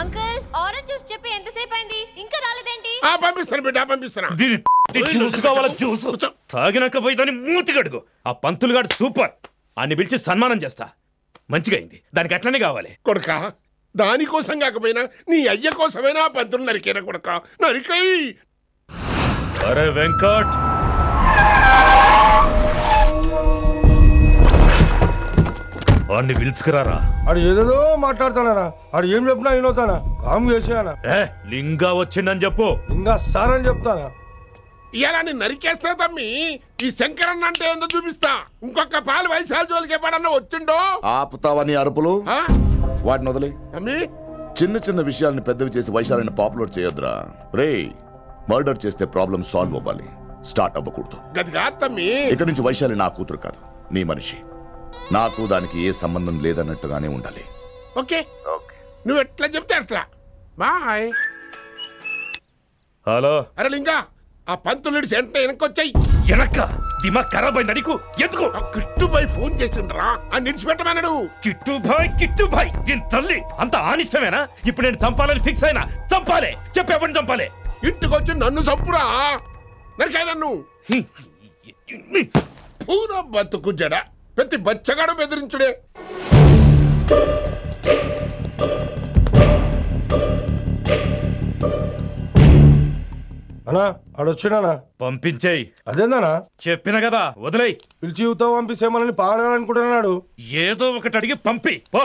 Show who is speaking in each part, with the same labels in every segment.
Speaker 1: Uncle orange juice చెప్పి ఎంతసేపు అయింది ఇంకా రాలేదేంటి?
Speaker 2: పంపిస్తాను బిడ్డ పంపిస్తాను.
Speaker 3: జ్యూస్ కావాలా? జ్యూస్ తాగినాక పోయి దాన్ని మూతి గడుగు. ఆ పంతులు గాడు సూపర్, అన్ని పిలిచి సన్మానం చేస్తా. మంచిగా అయింది, దానికి అట్లనే కావాలి.
Speaker 2: కొడుక దానికోసం కాకపోయినా నీ అయ్య కోసమైనా పంతులు నరికేరా కొడుక, నరికై.
Speaker 3: అరే వెంకట్, వాడిని పిలుచుకురారా.
Speaker 4: ఆడు ఏదేదో మాట్లాడతానా, ఆడు ఏం చెప్పినా వినవుతానా, కామ్ చేసేనా.
Speaker 3: లింగా వచ్చిందని చెప్పు.
Speaker 4: ఇంకా సార్ అని చెప్తానా.
Speaker 2: ఇలా నేను నరికేస్తా తమ్మి. ఈ శంకరన్న అంటే ఏందో చూపిస్తా. ఇంకొక పాలు వయసాల జోలికి ఎప్పుడన్నా వచ్చిండో
Speaker 5: ఆపుతావని అరుపులు వాటిని వదిలే.
Speaker 2: తమ్మి
Speaker 5: చిన్న చిన్న విషయాల్ని పెద్దవి చేసి వైశాలని పాపులర్ చేయొద్దురా. రే, మర్డర్ చేస్తే ప్రాబ్లం సాల్వ్ అవ్వాలి, స్టార్ట్ అవ్వకూడదు.
Speaker 2: గది కాదు తమ్మి.
Speaker 5: ఇక నుంచి వైశాలి నా కూతురు కాదు, నీ మనిషి. నాకు దానికి ఏ సంబంధం లేదన్నట్టుగానే ఉండాలి.
Speaker 2: ఓకే నువ్వు ఎట్లా చెప్తే అట్లా. బాయ్.
Speaker 3: హలో.
Speaker 2: అరే లింగా, ఆ పంతులుడి సెంటర్ వెనకొచ్చాయి.
Speaker 3: వెనక్క దిమాగ్ ఖరాబ్ అయింది నీకు. ఎందుకు?
Speaker 2: కిట్టుబాయ్ ఫోన్ చేసిండ్రా, అని నిడిచిపెట్టమన్నాడు.
Speaker 3: కిట్టుబాయ్ దీని తల్లి అంత ఆనిష్టమేనా? ఇప్పుడు నేను చంపాలని ఫిక్స్ అయినా. చంపాలే, చెప్పేపని చంపాలే.
Speaker 2: ఇంటికొచ్చి నన్ను చంపురా, నరికాయ నన్ను. పూర బతుకు జడ, ప్రతి బచ్చగాడు బెదిరించుడే.
Speaker 4: అన్నా ఆడొచ్చినానా?
Speaker 3: పంపించేయి.
Speaker 4: అదేందనా?
Speaker 3: చెప్పిన కదా వదిలేయి.
Speaker 4: పిలిచి యువత పంపిసేమని పాడాలనుకుంటున్నాడు.
Speaker 3: ఏదో ఒకటి అడిగి పంపి పో.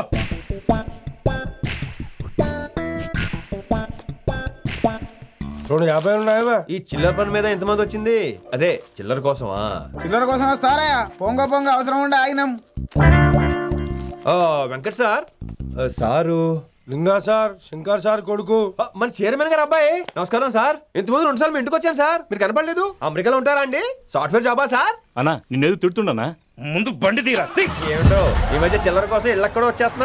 Speaker 4: 250 ఉన్నాయా?
Speaker 6: ఈ చిల్లర పని మీద ఎంతమంది వచ్చింది? అదే చిల్లర కోసమా?
Speaker 7: చిల్లర కోసం వస్తారా? పొంగ అవసరం ఉండే ఆగినాం.
Speaker 6: వెంకట్ సార్. సారు
Speaker 4: లింగా సార్, శంకర్ సార్ కొడుకు,
Speaker 6: మన చైర్మన్ గారు అబ్బాయి. నమస్కారం సార్. ఇంతకుముందు 2 సార్లు మీ ఇంటికి వచ్చాను సార్, మీరు కనపడలేదు. అమెరికాలో ఉంటారా అండి? సాఫ్ట్వేర్ జాబా సార్?
Speaker 3: అన్నా నిన్నేది తిడుతుండనా? ముందు బండి తీరా.
Speaker 6: ఏమిటో ఈ మధ్య చిల్లర కోసం ఇళ్ళక్కడ వచ్చేస్తున్నారు.